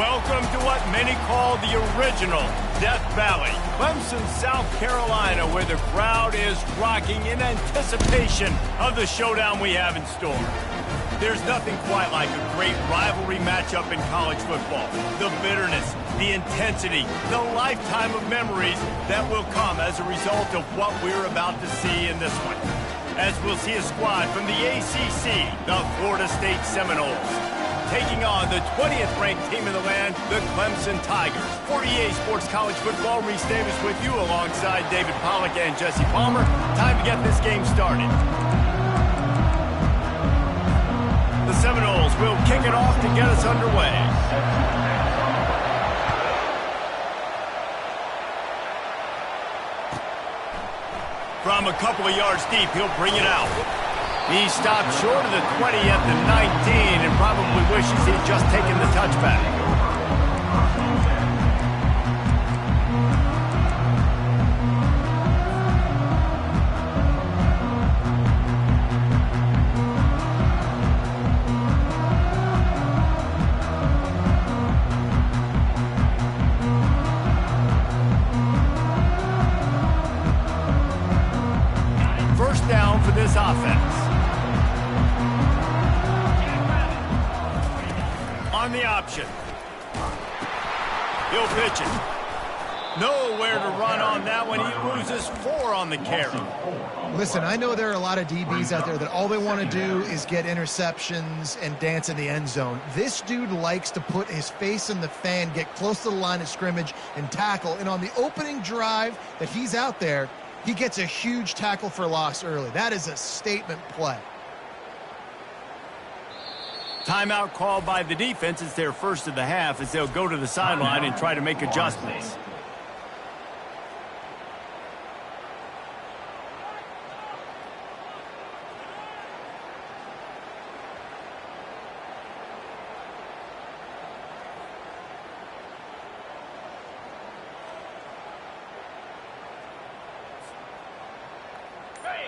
Welcome to what many call the original Death Valley, Clemson, South Carolina, where the crowd is rocking in anticipation of the showdown we have in store. There's nothing quite like a great rivalry matchup in college football. The bitterness, the intensity, the lifetime of memories that will come as a result of what we're about to see in this one. As we'll see a squad from the ACC, the Florida State Seminoles, taking on the 20th ranked team in the land, the Clemson Tigers. For EA Sports College Football, Reese Davis with you alongside David Pollack and Jesse Palmer. Time to get this game started. The Seminoles will kick it off to get us underway. From a couple of yards deep, he'll bring it out. He stopped short of the 20 at the 19 and probably wishes he'd just taken the touchback. First down for this offense. On the option. He'll pitch it. Nowhere to run on that one. He loses 4 on the carry. Listen, I know there are a lot of DBs out there that all they want to do is get interceptions and dance in the end zone. This dude likes to put his face in the fan, get close to the line of scrimmage, and tackle. And on the opening drive that he's out there, he gets a huge tackle for loss early. That is a statement play. Timeout called by the defense. It's their first of the half as they'll go to the sideline and try to make adjustments.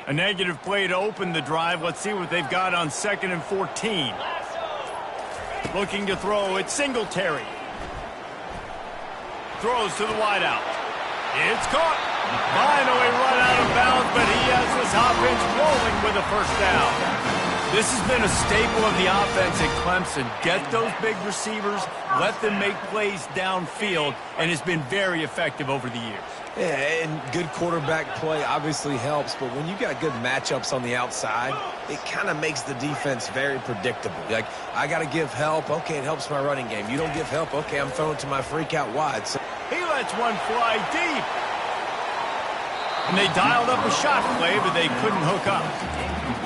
A negative play to open the drive. Let's see what they've got on 2nd and 14. Looking to throw, it's Singletary. Throws to the wideout. It's caught. Finally run out of bounds, but he has this offense rolling with a first down. This has been a staple of the offense at Clemson. Get those big receivers, let them make plays downfield, and it's been very effective over the years. Yeah, and good quarterback play obviously helps, but when you got good matchups on the outside, it kind of makes the defense very predictable. Like, I got to give help. Okay, it helps my running game. You don't give help. Okay, I'm throwing to my freak out wide. So he lets one fly deep. And they dialed up a shot play, but they couldn't hook up.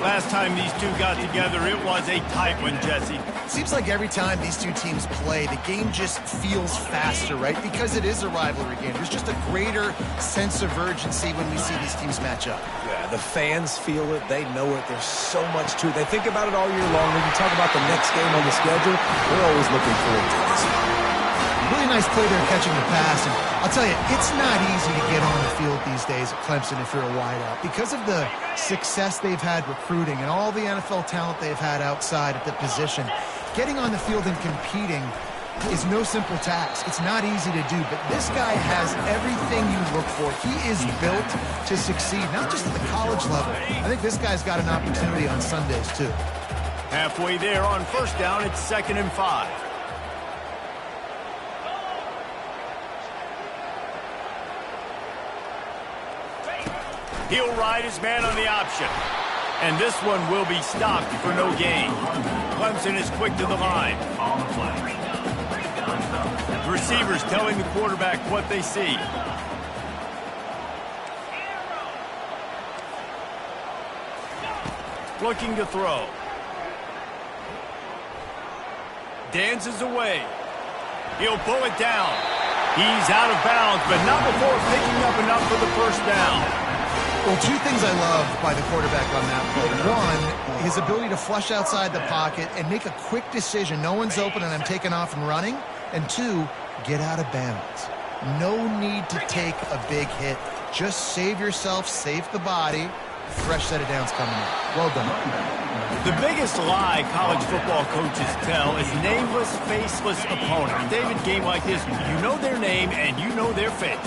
Last time these two got together, it was a tight one, Jesse. Seems like every time these two teams play, the game just feels faster, right? Because it is a rivalry game. There's just a greater sense of urgency when we see these teams match up. Yeah, the fans feel it. They know it. There's so much to it. They think about it all year long. When you talk about the next game on the schedule, we're always looking forward to this. Really nice play there catching the pass. And I'll tell you, it's not easy to get on the field these days at Clemson if you're a wideout. Because of the success they've had recruiting and all the NFL talent they've had outside at the position, getting on the field and competing is no simple task. It's not easy to do, but this guy has everything you look for. He is built to succeed, not just at the college level. I think this guy's got an opportunity on Sundays, too. Halfway there on first down, it's 2nd and 5. He'll ride his man on the option. And this one will be stopped for no gain. Clemson is quick to the line. The receivers telling the quarterback what they see. Looking to throw. Dances away. He'll pull it down. He's out of bounds, but not before picking up enough for the first down. Well, 2 things I love by the quarterback on that play. One, his ability to flush outside the pocket and make a quick decision. No one's open and I'm taking off and running. And 2, get out of bounds. No need to take a big hit. Just save yourself, save the body, fresh set of downs coming in. Well done. The biggest lie college football coaches tell is nameless, faceless opponents. David, game like this, you know their name and you know their face.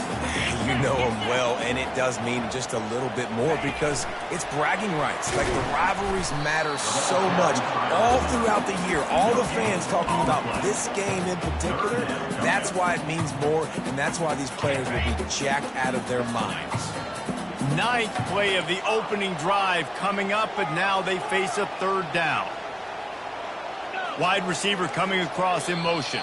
You know them well, and it does mean just a little bit more because it's bragging rights. Like, the rivalries matter so much all throughout the year. All the fans talking about this game in particular, that's why it means more, and that's why these players will be jacked out of their minds. Ninth play of the opening drive coming up, but now they face a third down. Wide receiver coming across in motion.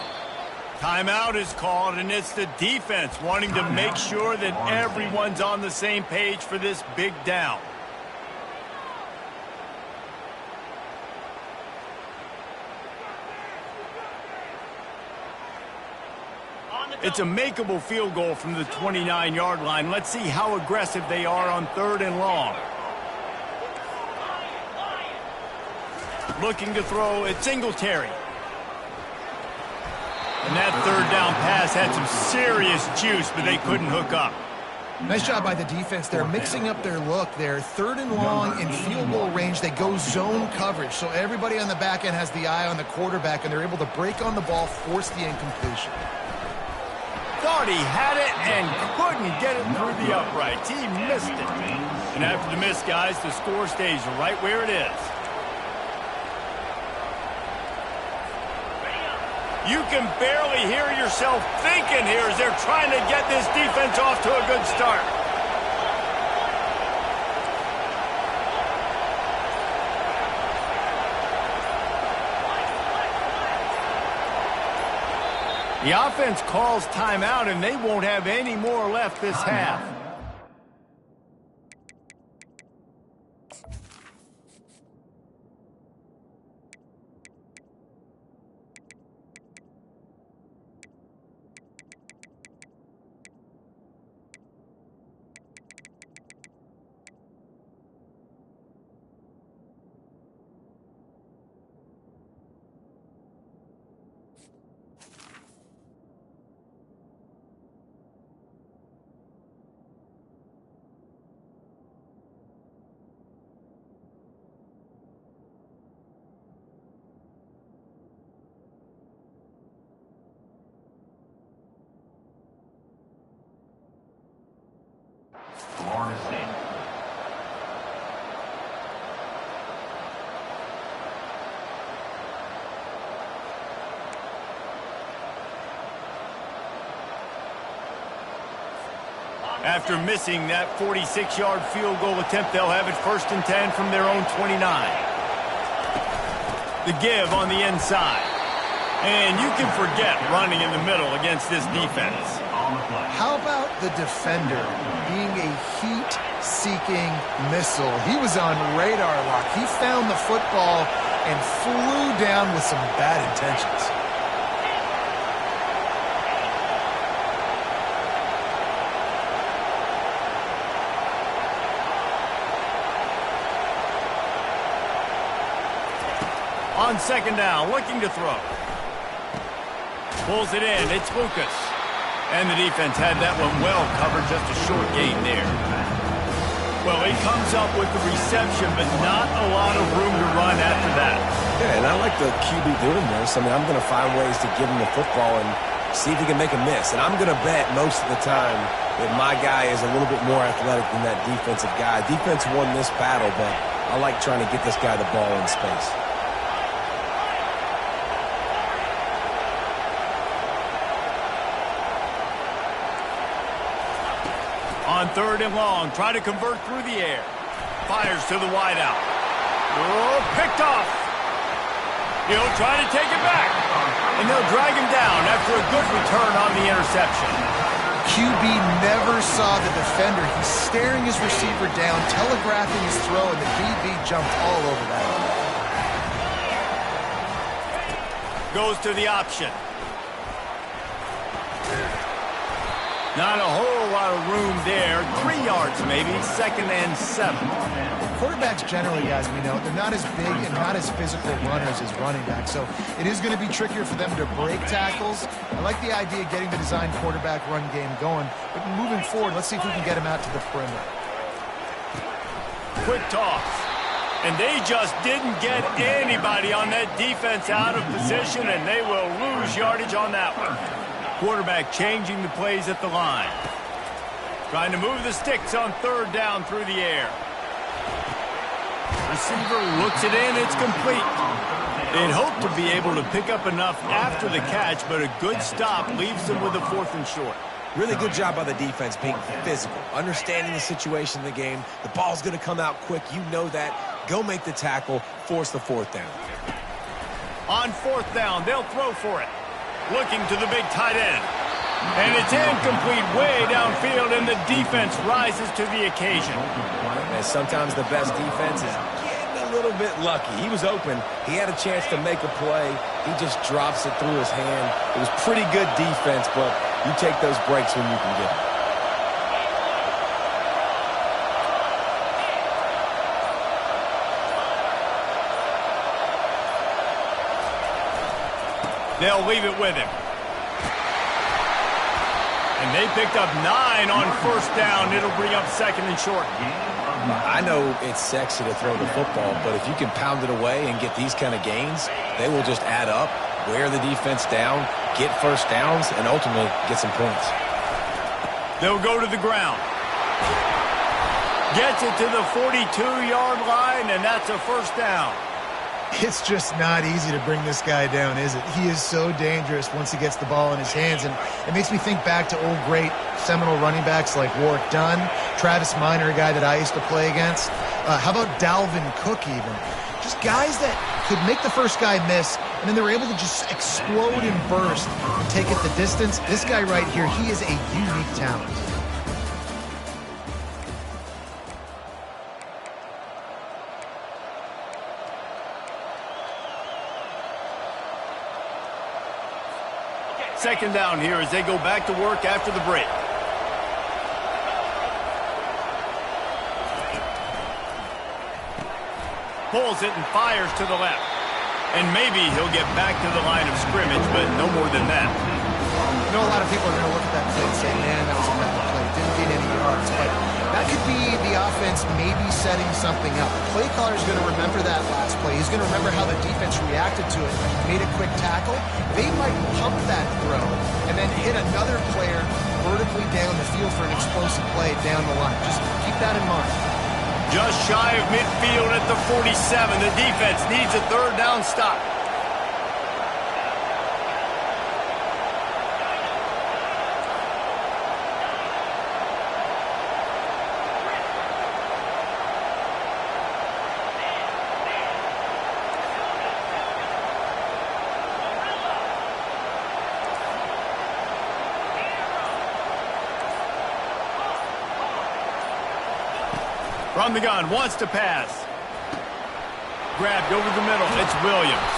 Timeout is called, and it's the defense wanting to make sure that everyone's on the same page for this big down. It's a makeable field goal from the 29-yard line. Let's see how aggressive they are on 3rd and long. Looking to throw at Singletary. And that 3rd down pass had some serious juice, but they couldn't hook up. Nice job by the defense. They're mixing up their look. They're 3rd and long in field goal range. They go zone coverage, so everybody on the back end has the eye on the quarterback, and they're able to break on the ball, force the incompletion. Thought he had it and couldn't get it through the uprights. He missed it. And after the miss, guys, the score stays right where it is. You can barely hear yourself thinking here as they're trying to get this defense off to a good start. The offense calls timeout, and they won't have any more left this half. Florida State. After missing that 46-yard field goal attempt, they'll have it 1st and 10 from their own 29. The give on the inside. And you can forget running in the middle against this defense. How about the defender being a heat-seeking missile? He was on radar lock. He found the football and flew down with some bad intentions. On 2nd down, looking to throw. Pulls it in. It's Lucas. And the defense had that one well covered, just a short gain there. Well, he comes up with the reception, but not a lot of room to run after that. Yeah, and I like the QB doing this. I mean, I'm going to find ways to give him the football and see if he can make a miss. And I'm going to bet most of the time that my guy is a little bit more athletic than that defensive guy. Defense won this battle, but I like trying to get this guy the ball in space. On 3rd and long, try to convert through the air. Fires to the wideout. Oh, picked off. He'll try to take it back. And they'll drag him down after a good return on the interception. QB never saw the defender. He's staring his receiver down, telegraphing his throw, and the DB jumped all over that. Goes to the option. Not a whole lot of room there. 3 yards maybe, 2nd and 7. Quarterbacks generally, guys, we know, they're not as big and not as physical runners as running backs, so it is going to be trickier for them to break tackles. I like the idea of getting the design quarterback run game going, but moving forward, let's see if we can get him out to the perimeter. quick toss. And they just didn't get anybody on that defense out of position, and they will lose yardage on that one. Quarterback changing the plays at the line. Trying to move the sticks on third down through the air. Receiver looks it in. It's complete. They'd hope to be able to pick up enough after the catch, but a good stop leaves them with a 4th and short. Really good job by the defense being physical, understanding the situation in the game. The ball's going to come out quick. You know that. Go make the tackle, force the 4th down. On 4th down, they'll throw for it. Looking to the big tight end. And it's incomplete way downfield, and the defense rises to the occasion. And sometimes the best defense is getting a little bit lucky. He was open. He had a chance to make a play. He just drops it through his hand. It was pretty good defense, but you take those breaks when you can get them. They'll leave it with him. And they picked up 9 on 1st down. It'll bring up 2nd and short. I know it's sexy to throw the football, but if you can pound it away and get these kind of gains, they will just add up, wear the defense down, get 1st downs, and ultimately get some points. They'll go to the ground. Gets it to the 42-yard line, and that's a 1st down. It's just not easy to bring this guy down, is it? He is so dangerous once he gets the ball in his hands, and it makes me think back to old great seminal running backs like Warwick Dunn, Travis Minor, a guy that I used to play against. How about Dalvin Cook even? Just guys that could make the first guy miss, and then they were able to just explode and burst and take it the distance. This guy right here, he is a unique talent. Second down here as they go back to work after the break. Pulls it and fires to the left. And maybe he'll get back to the line of scrimmage, but no more than that. You know, a lot of people are going to look at that play and say, man, that was a bad play. Didn't get any yards. But that could be the offense maybe setting something up. The play caller is going to remember that last play. He's going to remember how the defense reacted to it, made a quick tackle. They might pump that throw and then hit another player vertically down the field for an explosive play down the line. Just keep that in mind. Just shy of midfield at the 47. The defense needs a 3rd down stop. From the gun, wants to pass. Grabbed over the middle. It's Williams.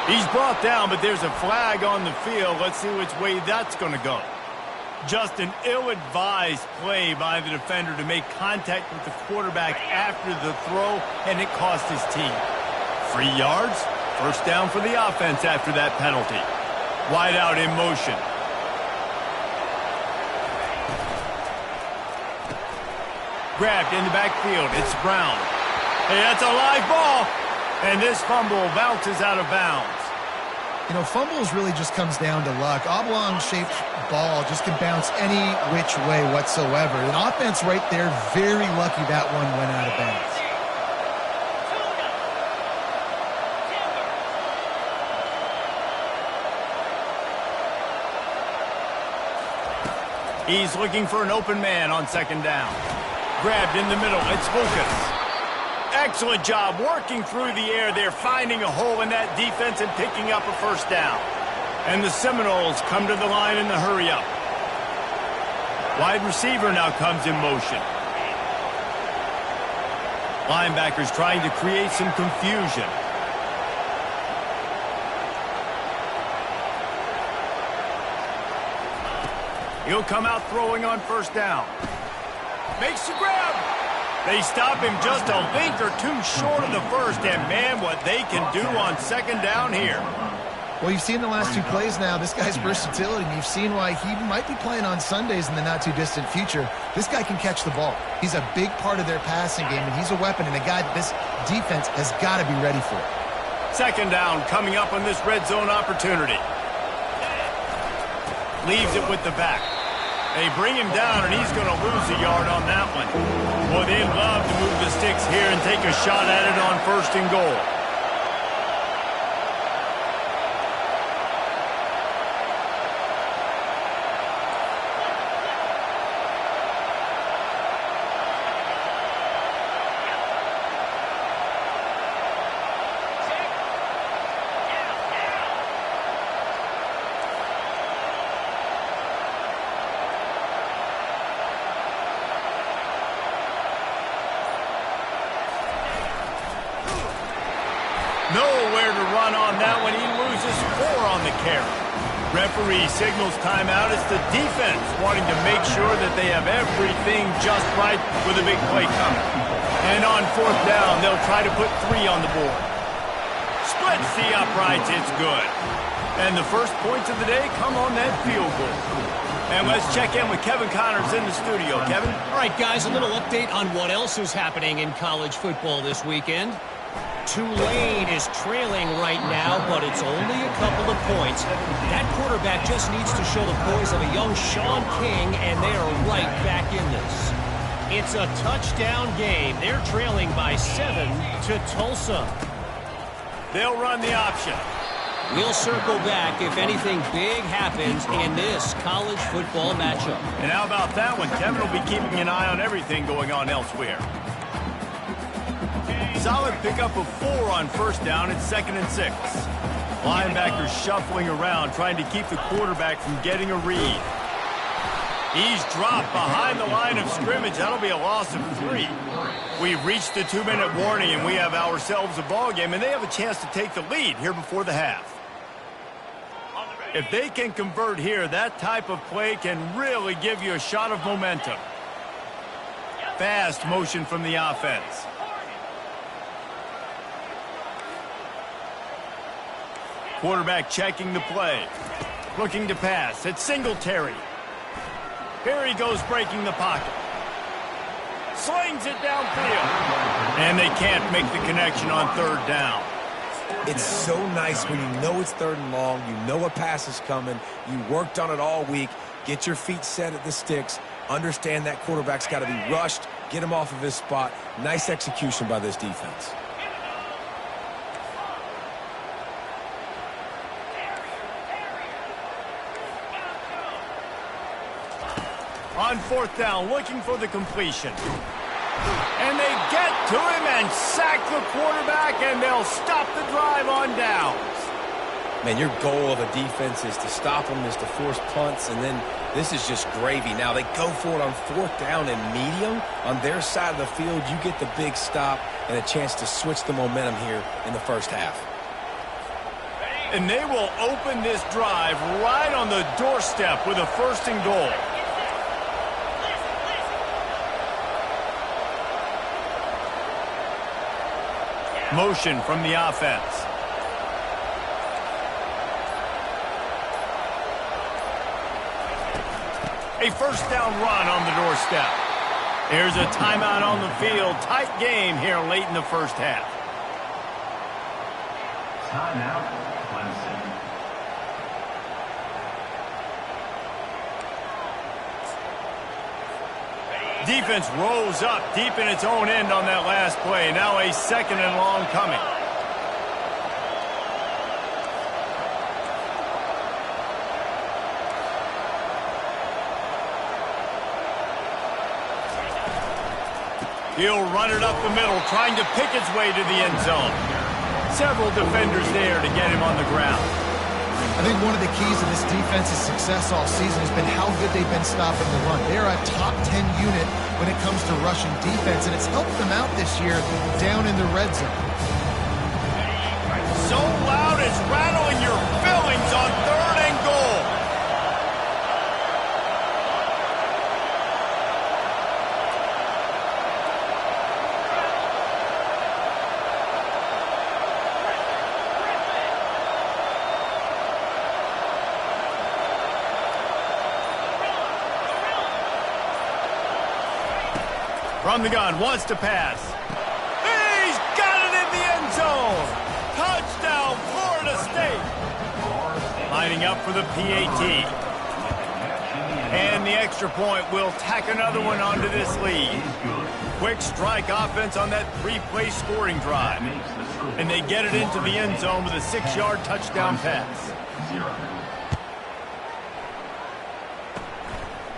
He's brought down, but there's a flag on the field. Let's see which way that's going to go. Just an ill-advised play by the defender to make contact with the quarterback after the throw, and it cost his team. 3 yards, 1st down for the offense after that penalty. Wide out in motion. Grabbed in the backfield. It's Brown. Hey, that's a live ball. And this fumble bounces out of bounds. You know, fumbles really just comes down to luck. Oblong-shaped ball just can bounce any which way whatsoever. An offense right there, very lucky that one went out of bounds. He's looking for an open man on 2nd down. Grabbed in the middle. It's Lucas. Excellent job working through the air there, finding a hole in that defense and picking up a 1st down. And the Seminoles come to the line in the hurry-up. Wide receiver now comes in motion. Linebackers trying to create some confusion. He'll come out throwing on 1st down. Makes the grab. They stop him just a link or two short of the 1st, and man, what they can do on 2nd down here. Well, you've seen the last two plays now, this guy's versatility, and you've seen why he might be playing on Sundays in the not-too-distant future. This guy can catch the ball. He's a big part of their passing game, and he's a weapon and a guy that this defense has got to be ready for. Second down coming up on this red zone opportunity. Leaves it with the back. They bring him down, and he's going to lose a yard on that one. Boy, they'd love to move the sticks here and take a shot at it on 1st and goal. Nowhere to run on that one. He loses 4 on the carry. Referee signals timeout. It's the defense wanting to make sure that they have everything just right with a big play coming. And on 4th down, they'll try to put 3 on the board. Splits the uprights. It's good. And the first points of the day come on that field goal. And let's check in with Kevin Connors in the studio. Kevin? All right, guys, a little update on what else is happening in college football this weekend. Tulane is trailing right now, but it's only a couple of points. That quarterback just needs to show the poise of a young Sean King, and they are right back in this. It's a touchdown game. They're trailing by 7 to Tulsa. They'll run the option. We'll circle back if anything big happens in this college football matchup. And how about that one? Kevin will be keeping an eye on everything going on elsewhere. Solid pickup of 4 on 1st down. It's 2nd and 6. Linebackers shuffling around, trying to keep the quarterback from getting a read. He's dropped behind the line of scrimmage. That'll be a loss of 3. We've reached the 2-minute warning, and we have ourselves a ball game, and they have a chance to take the lead here before the half. If they can convert here, that type of play can really give you a shot of momentum. Fast motion from the offense. Quarterback checking the play. Looking to pass. It's Singletary. Here he goes breaking the pocket. Slings it downfield. And they can't make the connection on 3rd down. It's so nice when you know it's 3rd and long, you know a pass is coming, you worked on it all week, get your feet set at the sticks, understand that quarterback's got to be rushed, get him off of his spot. Nice execution by this defense. On 4th down, looking for the completion. And they get to him and sack the quarterback, and they'll stop the drive on downs. Man, your goal of a defense is to stop them, is to force punts, and then this is just gravy. Now, they go for it on 4th down and medium. On their side of the field, you get the big stop and a chance to switch the momentum here in the 1st half. And they will open this drive right on the doorstep with a 1st and goal. Motion from the offense. A 1st down run on the doorstep. Here's a timeout on the field. Tight game here late in the 1st half. Timeout, Clemson. Defense rose up deep in its own end on that last play. Now a 2nd and long coming. He'll run it up the middle, trying to pick its way to the end zone. Several defenders there to get him on the ground. I think one of the keys of this defense's success all season has been how good they've been stopping the run. They're a top 10 unit when it comes to rushing defense, and it's helped them out this year down in the red zone. So loud it's rattling your fillings on 3rd and goal. From the gun, wants to pass. He's got it in the end zone. Touchdown, Florida State. Lining up for the PAT. And the extra point will tack another one onto this lead. Quick strike offense on that 3-play scoring drive. And they get it into the end zone with a 6-yard touchdown pass.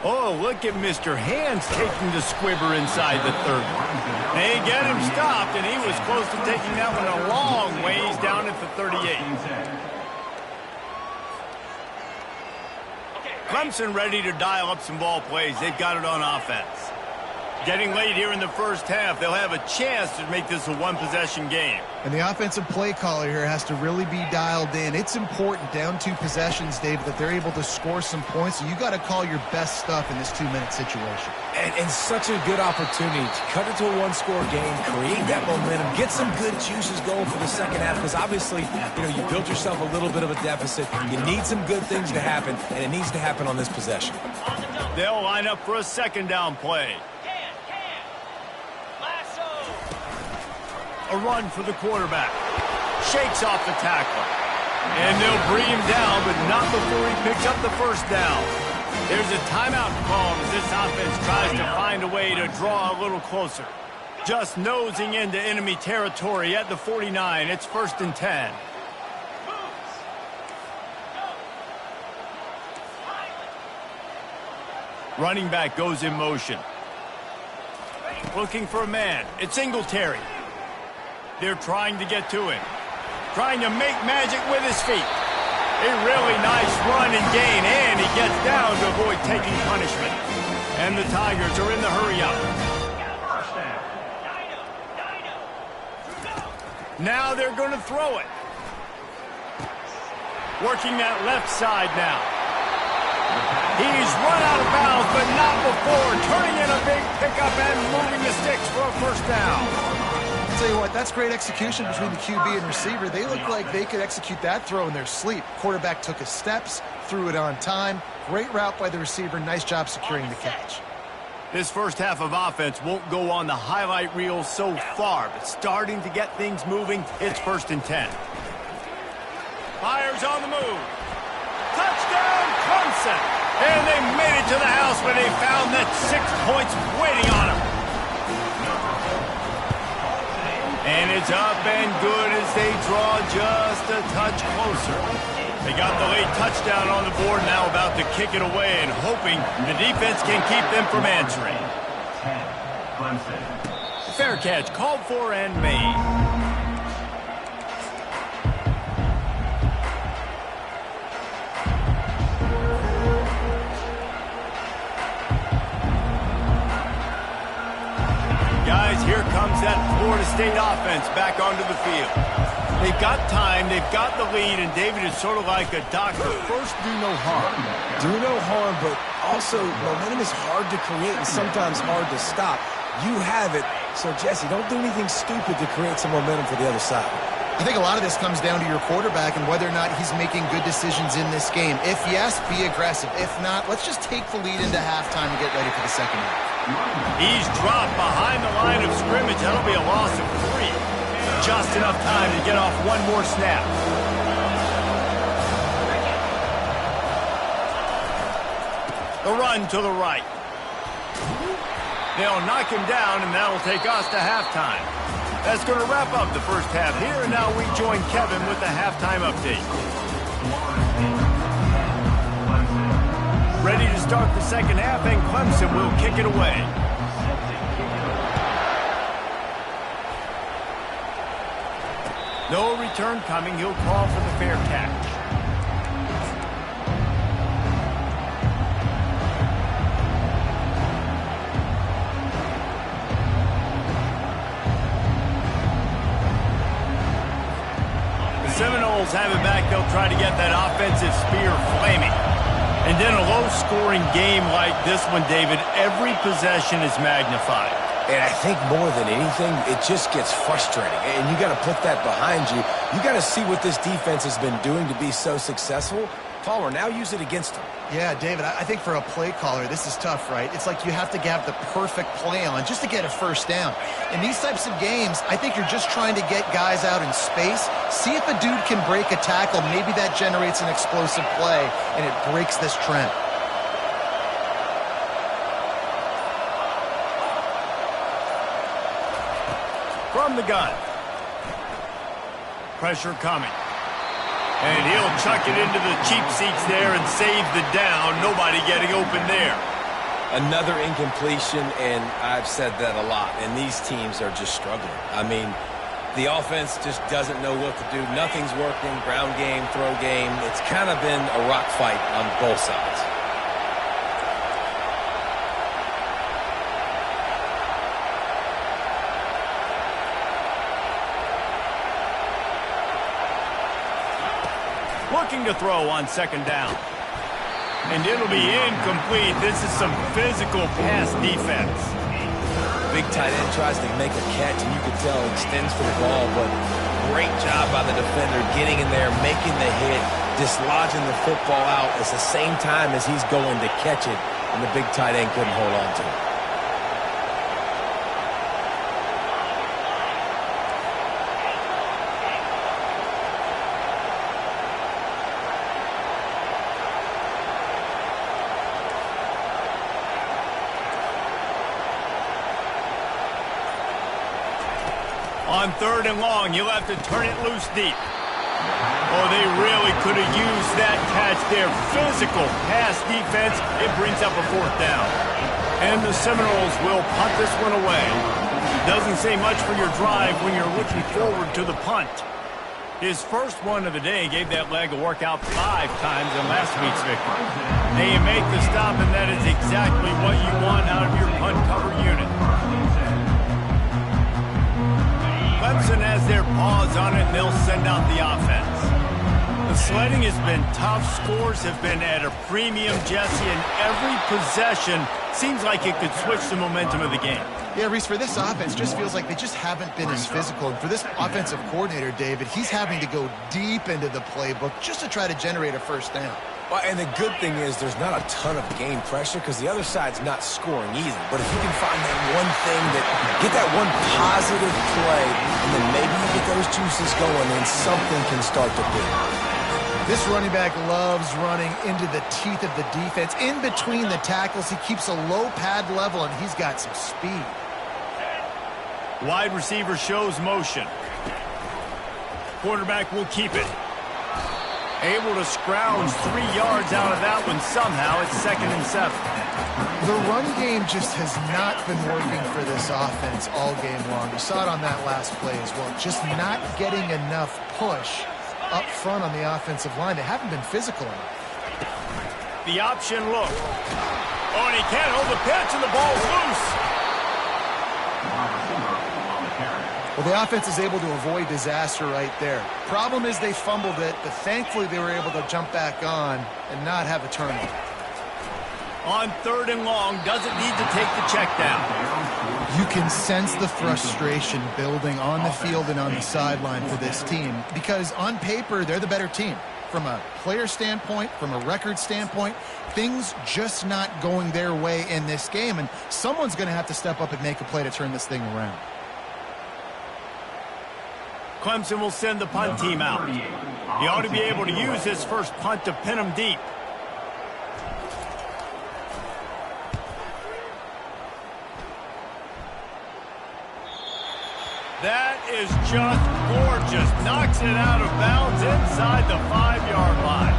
Oh, look at Mr. Hands taking the squibber inside the 30. They get him stopped, and he was close to taking that one a long ways down at the 38. Clemson ready to dial up some ball plays. They've got it on offense. Getting late here in the first half, they'll have a chance to make this a one-possession game. And the offensive play caller here has to really be dialed in. It's important down 2 possessions, Dave, that they're able to score some points. So you got to call your best stuff in this 2-minute situation. And such a good opportunity to cut it to a 1-score game, create that momentum, get some good juices going for the second half. Because obviously, you built yourself a little bit of a deficit. You need some good things to happen, and it needs to happen on this possession. They'll line up for a second down play. A run for the quarterback. Shakes off the tackle. And they'll bring him down, but not before he picks up the first down. There's a timeout call as this offense tries to find a way to draw a little closer. Just nosing into enemy territory at the 49. It's 1st and 10. Running back goes in motion. Looking for a man. It's Singletary. They're trying to get to him. Trying to make magic with his feet. A really nice run and gain, and he gets down to avoid taking punishment. And the Tigers are in the hurry-up. Now they're going to throw it. Working that left side now. He's run out of bounds, but not before. Turning in a big pickup and moving the sticks for a first down. I'll tell you what, that's great execution between the QB and receiver. They look like they could execute that throw in their sleep. Quarterback took his steps, threw it on time. Great route by the receiver. Nice job securing the catch. This first half of offense won't go on the highlight reel so far, but starting to get things moving, it's 1st and 10. Fires on the move. Touchdown, Clemson! And they made it to the house when they found that 6 points waiting on them. And it's up and good as they draw just a touch closer. They got the late touchdown on the board, now about to kick it away and hoping the defense can keep them from answering. Fair catch called for and made. Guys, here comes that Florida State offense back onto the field. They've got time, they've got the lead, and David is sort of like a doctor. First, do no harm. Do no harm, but also momentum is hard to create and sometimes hard to stop. You have it, so Jesse, don't do anything stupid to create some momentum for the other side. I think a lot of this comes down to your quarterback and whether or not he's making good decisions in this game. If yes, be aggressive. If not, let's just take the lead into halftime and get ready for the second half. He's dropped behind the line of scrimmage. That'll be a loss of 3. Just enough time to get off one more snap. The run to the right. They'll knock him down, and that'll take us to halftime. That's going to wrap up the first half here, and now we join Kevin with the halftime update. Ready to start the second half, and Clemson will kick it away. No return coming. He'll call for the fair catch. Seminoles have it back. They'll try to get that offensive spear flaming. And then a low-scoring game like this one, David, every possession is magnified. And I think more than anything, it just gets frustrating. And you got to put that behind you. You got to see what this defense has been doing to be so successful. Palmer, now use it against him. Yeah, David, I think for a play caller, this is tough, right? It's like you have to have the perfect play on just to get a first down. In these types of games, I think you're just trying to get guys out in space, see if a dude can break a tackle. Maybe that generates an explosive play, and it breaks this trend. From the gun. Pressure coming. And he'll chuck it into the cheap seats there and save the down. Nobody getting open there. Another incompletion, and I've said that a lot, and these teams are just struggling. I mean, the offense just doesn't know what to do. Nothing's working. Ground game, throw game. It's kind of been a rock fight on both sides. Looking to throw on second down. And it'll be incomplete. This is some physical pass defense. Big tight end tries to make a catch, and you can tell extends for the ball, but great job by the defender getting in there, making the hit, dislodging the football out at the same time as he's going to catch it, and the big tight end couldn't hold on to it. On third and long, you'll have to turn it loose deep. Oh, they really could have used that catch there. Physical pass defense. It brings up a fourth down. And the Seminoles will punt this one away. Doesn't say much for your drive when you're looking forward to the punt. His first one of the day gave that leg a workout 5 times in last week's victory. They make the stop, and that is exactly what you want out of your punt cover unit. Clemson has their paws on it, and they'll send out the offense. The sledding has been tough. Scores have been at a premium, Jesse, and every possession seems like it could switch the momentum of the game. Yeah, Reese, for this offense, just feels like they just haven't been as physical. And for this offensive coordinator, David, he's having to go deep into the playbook just to try to generate a first down. Well, and the good thing is there's not a ton of game pressure because the other side's not scoring either. But if you can find that one thing, get that one positive play, and then maybe you get those juices going and something can start to build. This running back loves running into the teeth of the defense. In between the tackles, he keeps a low pad level, and he's got some speed. Wide receiver shows motion. Quarterback will keep it. Able to scrounge 3 yards out of that one somehow. It's 2nd and 7. The run game just has not been working for this offense all game long. You saw it on that last play as well. Just not getting enough push up front on the offensive line. They haven't been physical enough. The option look. Oh, and he can't hold the pitch, and the ball's loose. Well, the offense is able to avoid disaster right there. Problem is they fumbled it, but thankfully they were able to jump back on and not have a turnover. On 3rd and long, doesn't need to take the check down. You can sense the frustration building on the field and on the sideline for this team because on paper, they're the better team. From a player standpoint, from a record standpoint, things just not going their way in this game, and someone's going to have to step up and make a play to turn this thing around. Clemson will send the punt team out. He ought to be able to use his first punt to pin him deep. That is just gorgeous. Knocks it out of bounds inside the 5-yard line.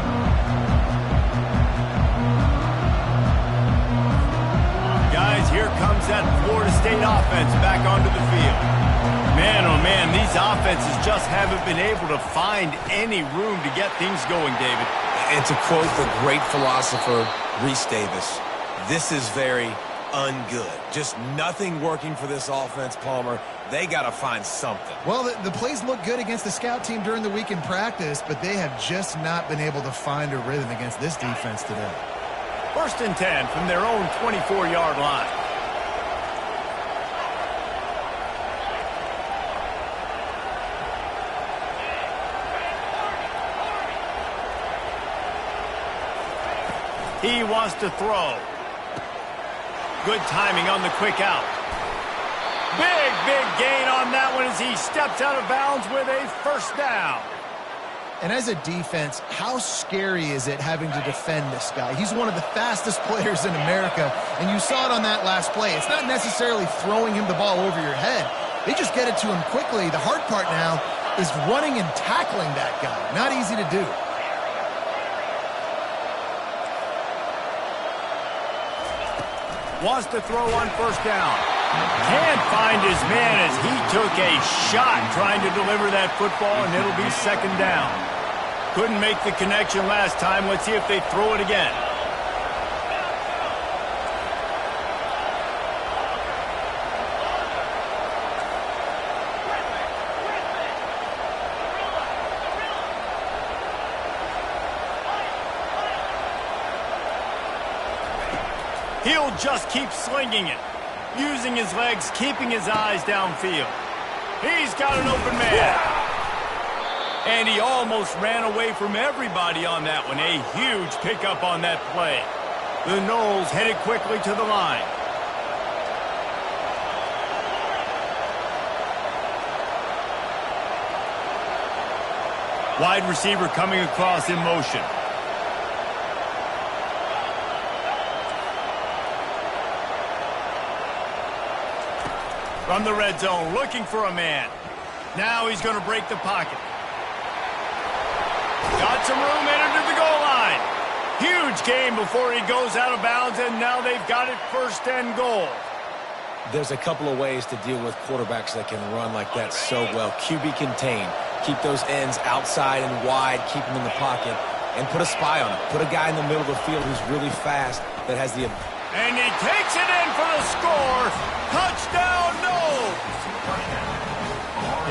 Guys, here comes that Florida State offense back onto the field. Man, oh man, these offenses just haven't been able to find any room to get things going, David. And to quote the great philosopher, Reese Davis, this is very ungood. Just nothing working for this offense, Palmer. They got to find something. Well, the plays look good against the scout team during the week in practice, but they have just not been able to find a rhythm against this defense today. 1st and 10 from their own 24-yard line. He wants to throw. Good timing on the quick out. Big gain on that one as he steps out of bounds with a first down. And as a defense, how scary is it having to defend this guy? He's one of the fastest players in America, and you saw it on that last play. It's not necessarily throwing him the ball over your head. They just get it to him quickly. The hard part now is running and tackling that guy. Not easy to do. Wants to throw on first down. Can't find his man as he took a shot trying to deliver that football, and it'll be second down. Couldn't make the connection last time. Let's see if they throw it again. He'll just keep slinging it, using his legs, keeping his eyes downfield. He's got an open man. And he almost ran away from everybody on that one. A huge pickup on that play. The Noles headed quickly to the line. Wide receiver coming across in motion. From the red zone, looking for a man. Now he's going to break the pocket. Got some room, entered to the goal line. Huge gain before he goes out of bounds, and now they've got it first and goal. There's a couple of ways to deal with quarterbacks that can run like that so well. QB contain. Keep those ends outside and wide. Keep them in the pocket. And put a spy on it. Put a guy in the middle of the field who's really fast that has the... And he takes it in for the score. Touchdown, Noles!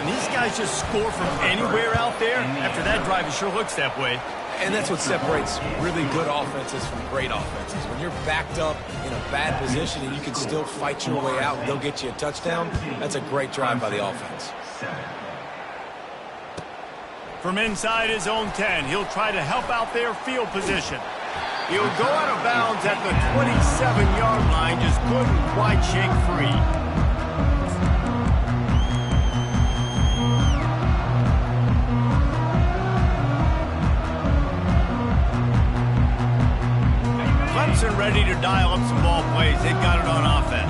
And these guys just score from anywhere out there? After that drive, it sure looks that way. And that's what separates really good offenses from great offenses. When you're backed up in a bad position and you can still fight your way out and they'll get you a touchdown, that's a great drive by the offense. From inside his own 10, he'll try to help out their field position. He'll go out of bounds at the 27-yard line, just couldn't quite shake free. Clemson ready to dial up some ball plays. They've got it on offense.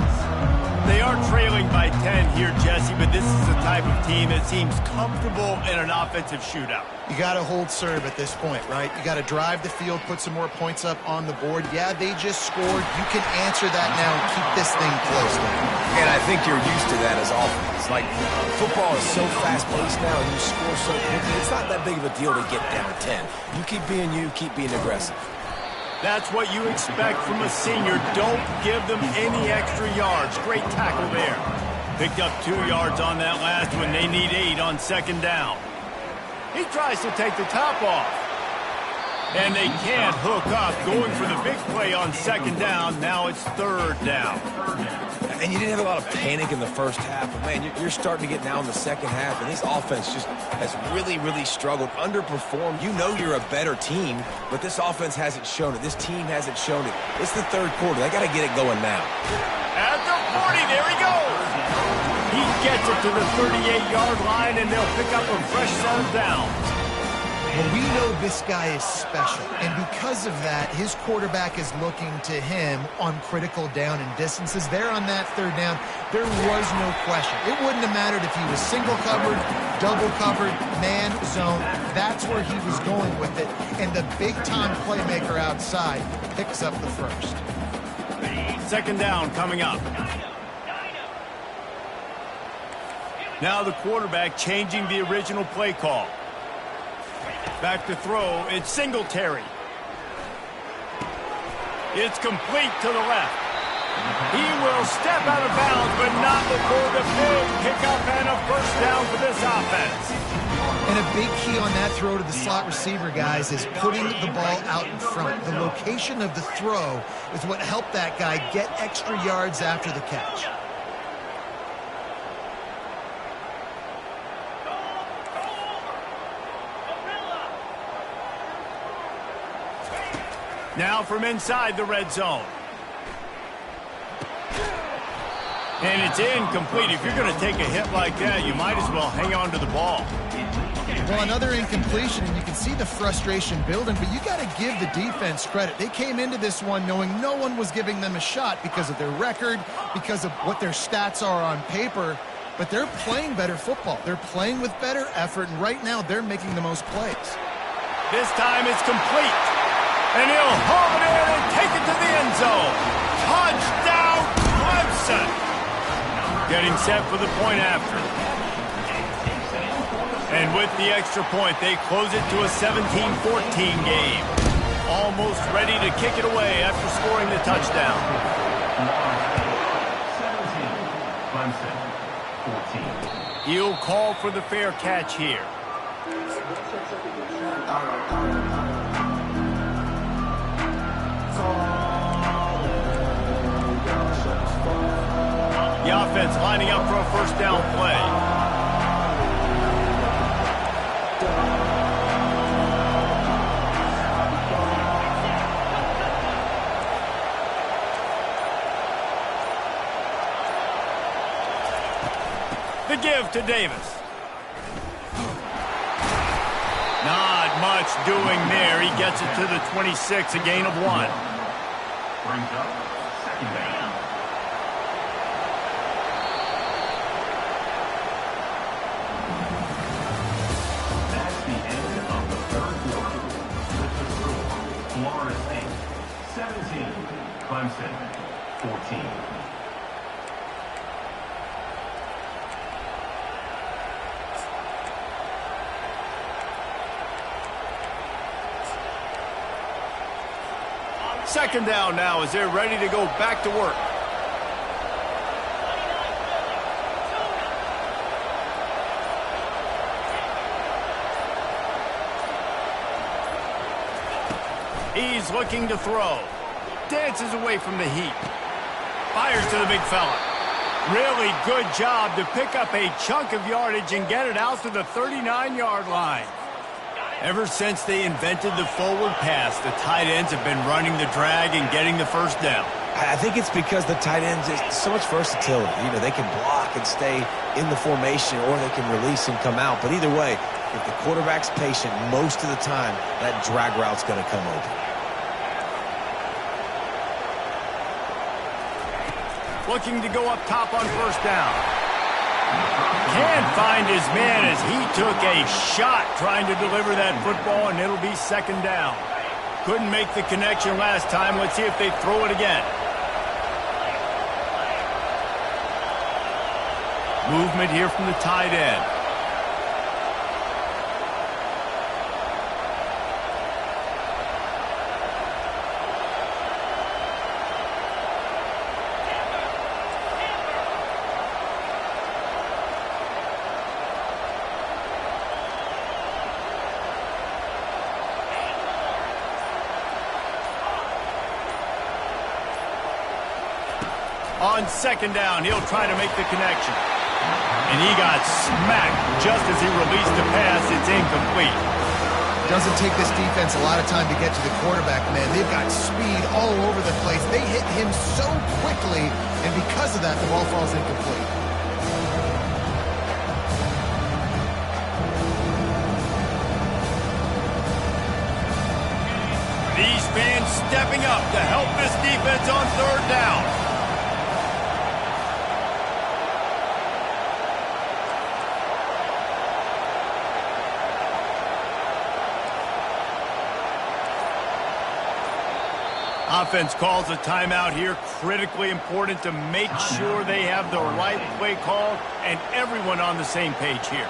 They are trailing by 10 here, Jesse, but this is the type of team that seems comfortable in an offensive shootout. You got to hold serve at this point, right? You got to drive the field, put some more points up on the board. Yeah, they just scored. You can answer that now and keep this thing close now. And I think you're used to that as offense. Like, football is so fast-paced now and you score so quickly, it's not that big of a deal to get down 10. You keep being you, keep being aggressive. That's what you expect from a senior. Don't give them any extra yards. Great tackle there. Picked up 2 yards on that last one. They need 8 on second down. He tries to take the top off. And they can't hook up. Going for the big play on second down. Now it's third down. And you didn't have a lot of panic in the first half. But, man, you're starting to get now in the second half. And this offense just has really, really struggled, underperformed. You know you're a better team, but this offense hasn't shown it. This team hasn't shown it. It's the third quarter. They got to get it going now. At the 40, there he goes. He gets it to the 38-yard line, and they'll pick up a fresh set of downs. Well, we know this guy is special, and because of that, his quarterback is looking to him on critical down and distances. There on that third down, there was no question. It wouldn't have mattered if he was single covered, double covered, man, zone. That's where he was going with it, and the big-time playmaker outside picks up the first. Second down coming up. Now the quarterback changing the original play call. Back to throw, it's Singletary. It's complete to the left. He will step out of bounds, but not before the big pickup and a first down for this offense. And a big key on that throw to the slot receiver, guys, is putting the ball out in front. The location of the throw is what helped that guy get extra yards after the catch. Now from inside the red zone. And it's incomplete. If you're going to take a hit like that, you might as well hang on to the ball. Well, another incompletion, and you can see the frustration building, but you got to give the defense credit. They came into this one knowing no one was giving them a shot because of their record, because of what their stats are on paper, but they're playing better football. They're playing with better effort, and right now they're making the most plays. This time it's complete. And he'll haul it in and take it to the end zone. Touchdown, Clemson! Getting set for the point after. And with the extra point, they close it to a 17-14 game. Almost ready to kick it away after scoring the touchdown. 17, Clemson, 14. He'll call for the fair catch here. The offense lining up for a first down play. The give to Davis. Not much doing there. He gets it to the 26, a gain of 1. Brings up second down. That's the end of the third quarter. With the score, Florida State 17, Clemson 14. Second down now as they're ready to go back to work. He's looking to throw. Dances away from the heat. Fires to the big fella. Really good job to pick up a chunk of yardage and get it out to the 39-yard line. Ever since they invented the forward pass, the tight ends have been running the drag and getting the first down. I think it's because the tight ends is so much versatility. You know, they can block and stay in the formation, or they can release and come out. But either way, if the quarterback's patient, most of the time, that drag route's going to come open. Looking to go up top on first down. Can't find his man as he took a shot trying to deliver that football, and it'll be second down. Couldn't make the connection last time. Let's see if they throw it again. Movement here from the tight end. On second down, he'll try to make the connection. And he got smacked just as he released the pass. It's incomplete. Doesn't take this defense a lot of time to get to the quarterback, man. They've got speed all over the place. They hit him so quickly, and because of that, the ball falls incomplete. These fans stepping up to help this defense on third down. Offense calls a timeout here. Critically important to make sure they have the right play call and everyone on the same page here.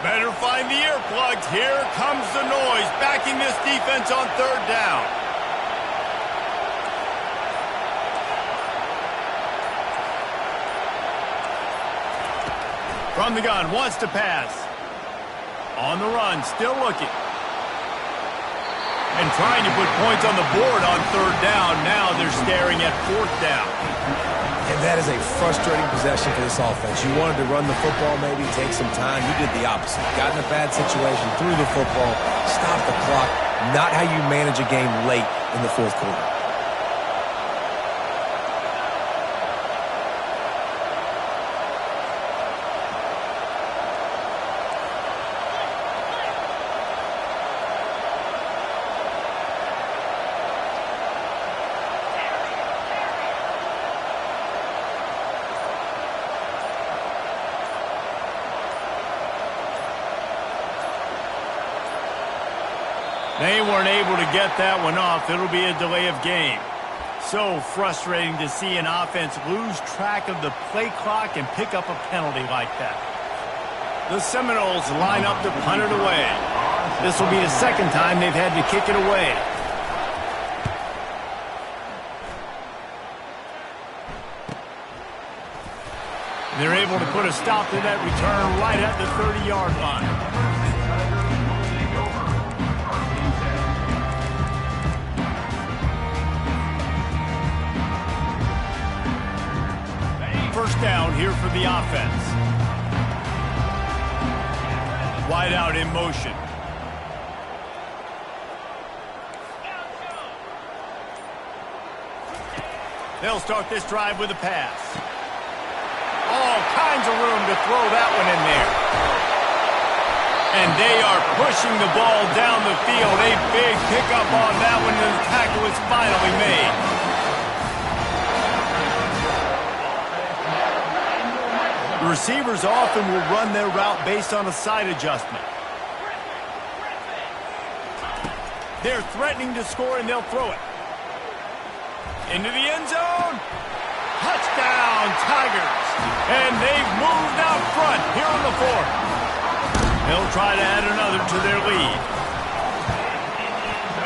Better find the earplugs. Here comes the noise, backing this defense on third down. From the gun, wants to pass. On the run, still looking. And trying to put points on the board on third down. Now they're staring at fourth down. And that is a frustrating possession for this offense. You wanted to run the football, maybe take some time. You did the opposite. Got in a bad situation, threw the football, stopped the clock. Not how you manage a game late in the fourth quarter. They weren't able to get that one off. It'll be a delay of game. So frustrating to see an offense lose track of the play clock and pick up a penalty like that. The Seminoles line up to punt it away. This will be the second time they've had to kick it away. They're able to put a stop to that return right at the 30-yard line. First down here for the offense. Wide out in motion. They'll start this drive with a pass. All kinds of room to throw that one in there. And they are pushing the ball down the field. A big pickup on that one, and the tackle is finally made. The receivers often will run their route based on a side adjustment. They're threatening to score, and they'll throw it. Into the end zone. Touchdown, Tigers. And they've moved out front here on the fourth. They'll try to add another to their lead.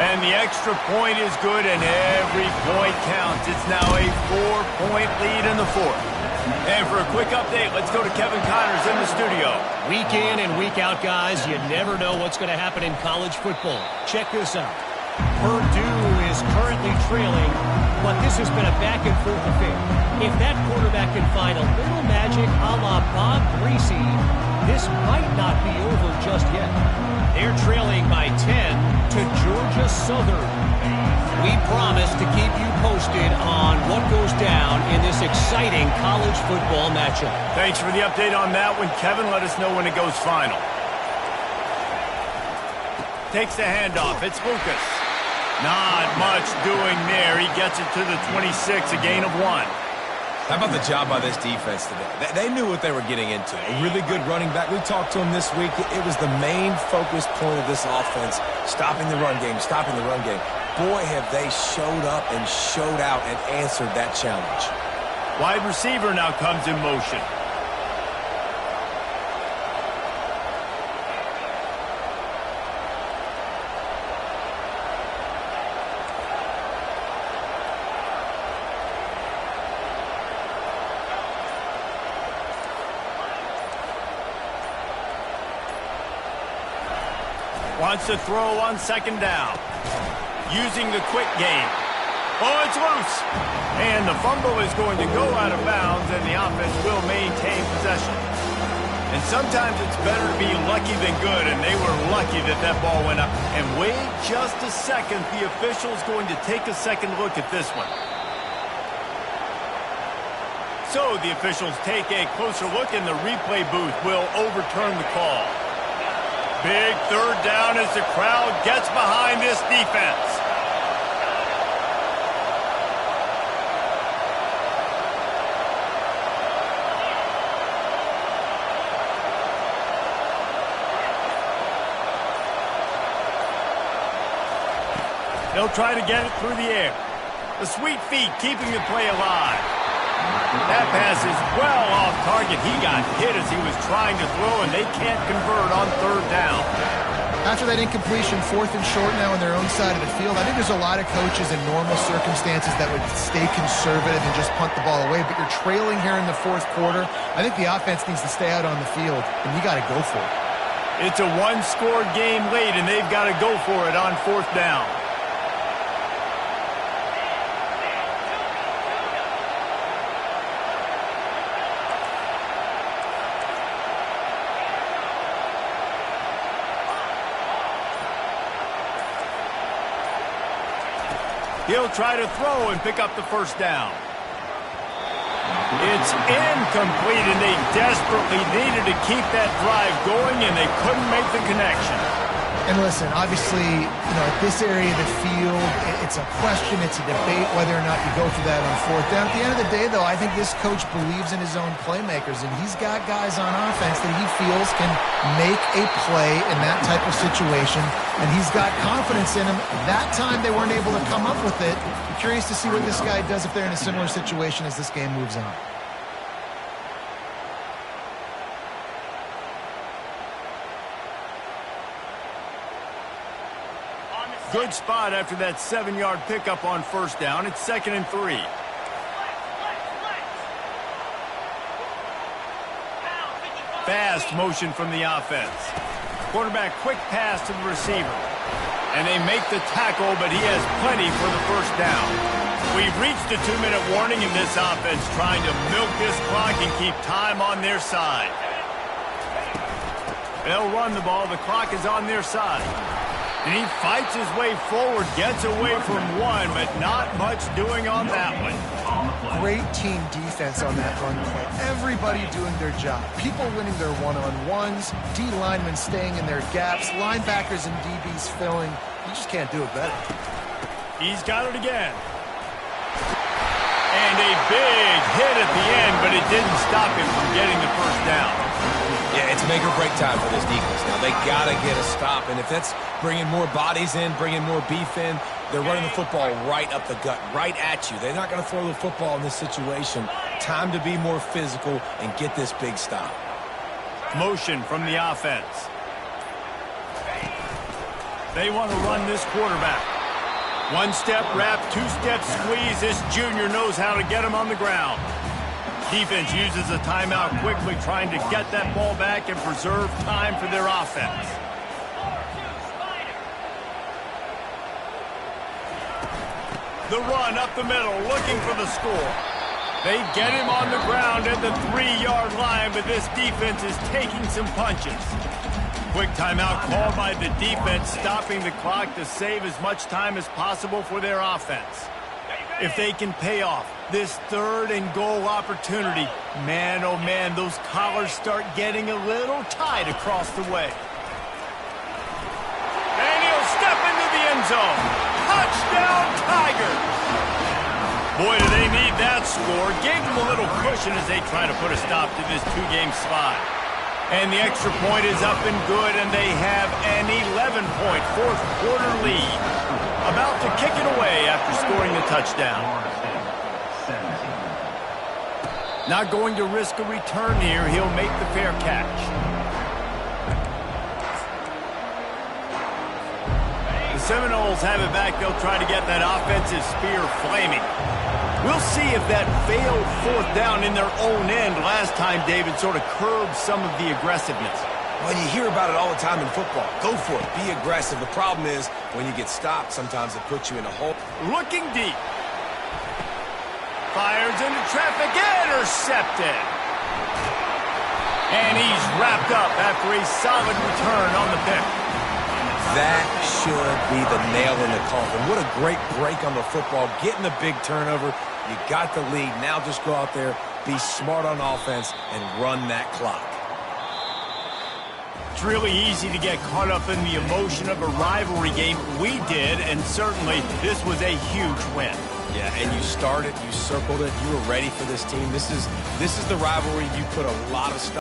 And the extra point is good, and every point counts. It's now a 4-point lead in the fourth. And for a quick update, let's go to Kevin Connors in the studio. Week in and week out, guys, you never know what's going to happen in college football. Check this out. Purdue is currently trailing, but this has been a back-and-forth affair. If that quarterback can find a little magic a la Bob Greasy, this might not be over just yet. They're trailing by 10 to Georgia Southern. We promise to keep you posted on what goes down in this exciting college football matchup. Thanks for the update on that one, Kevin. Let us know when it goes final. Takes the handoff. It's Lucas. Not much doing there. He gets it to the 26, a gain of 1. How about the job by this defense today? They knew what they were getting into. A really good running back. We talked to him this week. It was the main focus point of this offense, stopping the run game, stopping the run game. Boy, have they showed up and showed out and answered that challenge. Wide receiver now comes in motion. Wants to throw on second down. Using the quick game. Oh, it's loose. And the fumble is going to go out of bounds, and the offense will maintain possession. And sometimes it's better to be lucky than good, and they were lucky that that ball went up. And wait just a second. The official's going to take a second look at this one. So the officials take a closer look, and the replay booth will overturn the call. Big third down as the crowd gets behind this defense. They'll try to get it through the air. The sweet feet keeping the play alive. That pass is well off target. He got hit as he was trying to throw, and they can't convert on third down. After that incompletion, 4th and short now on their own side of the field, I think there's a lot of coaches in normal circumstances that would stay conservative and just punt the ball away, but you're trailing here in the fourth quarter. I think the offense needs to stay out on the field, and you got to go for it. It's a one-score game late, and they've got to go for it on fourth down. He'll try to throw and pick up the first down. It's incomplete, and they desperately needed to keep that drive going, and they couldn't make the connection. And listen, obviously, at this area of the field, it's a question, it's a debate whether or not you go for that on fourth down. At the end of the day, though, I think this coach believes in his own playmakers, and he's got guys on offense that he feels can make a play in that type of situation, and he's got confidence in them. That time they weren't able to come up with it. I'm curious to see what this guy does if they're in a similar situation as this game moves on. Good spot after that 7-yard pickup on first down. It's 2nd and 3. Fast motion from the offense. Quarterback quick pass to the receiver. And they make the tackle, but he has plenty for the first down. We've reached a 2-minute warning in this offense, trying to milk this clock and keep time on their side. They'll run the ball. The clock is on their side. And he fights his way forward, gets away from one, but not much doing on that one. Great team defense on that run play. Everybody doing their job. People winning their one-on-ones, D linemen staying in their gaps, linebackers and DBs filling. You just can't do it better. He's got it again. And a big hit at the end, but it didn't stop him from getting the first down. Yeah, it's make or break time for this defense. Now, they got to get a stop, and if that's bringing more bodies in, bringing more beef in, they're running the football right up the gut, right at you. They're not going to throw the football in this situation. Time to be more physical and get this big stop. Motion from the offense. They want to run this quarterback. One-step wrap, two-step squeeze. This junior knows how to get him on the ground. Defense uses a timeout quickly, trying to get that ball back and preserve time for their offense. The run up the middle, looking for the score. They get him on the ground at the 3-yard line, but this defense is taking some punches. Quick timeout called by the defense, stopping the clock to save as much time as possible for their offense. If they can pay off this 3rd and goal opportunity, man, oh man, those collars start getting a little tight across the way. And he'll step into the end zone. Touchdown, Tigers! Boy, do they need that score. Gave them a little cushion as they try to put a stop to this 2-game slide. And the extra point is up and good, and they have an 11-point fourth-quarter lead. About to kick it away after scoring the touchdown. Not going to risk a return here. He'll make the fair catch. The Seminoles have it back. They'll try to get that offensive spear flaming. We'll see if that failed fourth down in their own end last time, David, sort of curbed some of the aggressiveness. Well, you hear about it all the time in football. Go for it. Be aggressive. The problem is when you get stopped, sometimes it puts you in a hole. Looking deep. Fires into traffic. Intercepted. And he's wrapped up after a solid return on the pick. That should be the nail in the coffin. What a great break on the football. Getting the big turnover. You got the lead. Now just go out there, be smart on offense, and run that clock. It's really easy to get caught up in the emotion of a rivalry game. We did, and certainly this was a huge win. Yeah, and you started, you circled it, you were ready for this team. This is the rivalry you put a lot of stuff